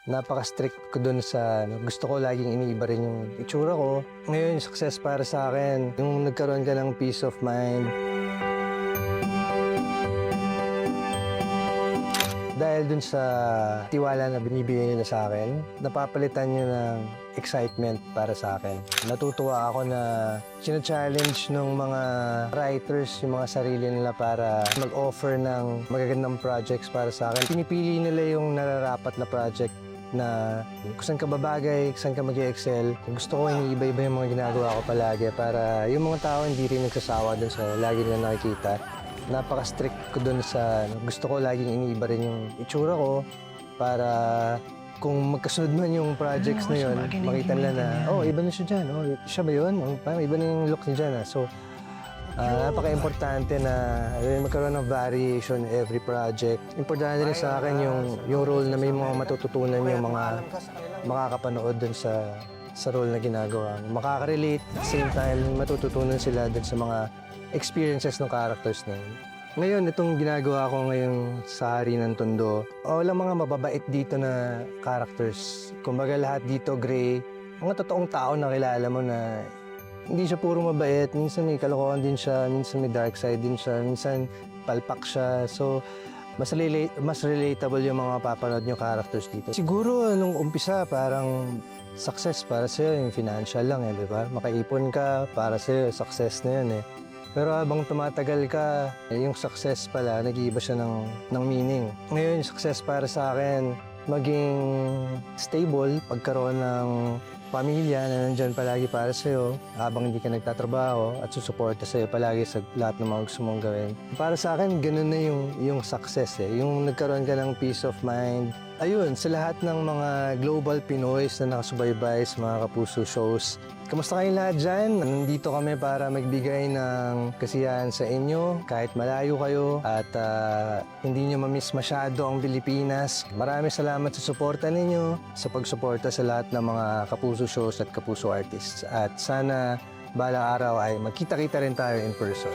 napaka-strict ko dun sa gusto ko laging iniiba rin yung itsura ko. Ngayon, success para sa akin, yung nagkaroon ka ng peace of mind. Dahil dun sa tiwala na binibigay nila sa akin, napapalitan nyo ng excitement para sa akin. Natutuwa ako na sina-challenge ng mga writers yung mga sarili nila para mag-offer ng magagandang projects para sa akin. Pinipili nila yung nararapat na project na kung saan ka babagay, kung saan ka mag-excel. Gusto ko iniiba-iba yung mga ginagawa ko palagi para yung mga tao hindi rin nagsasawa dun sa lagi nila nakikita. Napaka-strict ko dun sa gusto ko laging iniiba rin yung itsura ko para kung magkasunod man yung projects na yun, makita nila na, oh, iba na siya dyan. Oh, siya ba yun? Oh, parang iba na yung look niya dyan. So, napaka-importante na magkaroon ng variation every project. Importante rin sa akin yung role na may mga matututunan yung mga makakapanood dun sa role na ginagawa mo. Makaka-relate, at the same time, matututunan sila dun sa mga experiences ng characters na yun. Ngayon, itong ginagawa ko ngayon sa Hari ng Tondo, walang mga mababait dito na characters. Kumbaga lahat dito gray. Mga totoong tao na kilala mo na hindi siya puro mabait. Minsan may kalokohan din siya, minsan may dark side din siya, minsan palpak siya. So, mas relatable yung mga papanood nyo characters dito. Siguro, nung umpisa, parang success para sa'yo, yung financial lang di ba? Makaipon ka, para sa'yo, success na yun Pero habang tumatagal ka, yung success pala, nag-iiba siya ng meaning. Ngayon, yung success para sa akin, maging stable, pagkaroon ng pamilya na nandyan palagi para sa'yo habang hindi ka nagtatrabaho at susuporta sa'yo palagi sa lahat ng mga gusto mong gawin. Para sa akin, ganun na yung success Yung nagkaroon ka ng peace of mind. Ayun, sa lahat ng mga global Pinoys na nakasubaybay sa mga Kapuso shows, kamusta kayong lahat dyan? Nandito kami para magbigay ng kasiyahan sa inyo kahit malayo kayo at hindi nyo mamiss masyado ang Pilipinas. Maraming salamat sa suporta ninyo, sa pagsuporta sa lahat ng mga Kapuso shows at Kapuso artists. At sana balang araw ay magkita-kita rin tayo in person.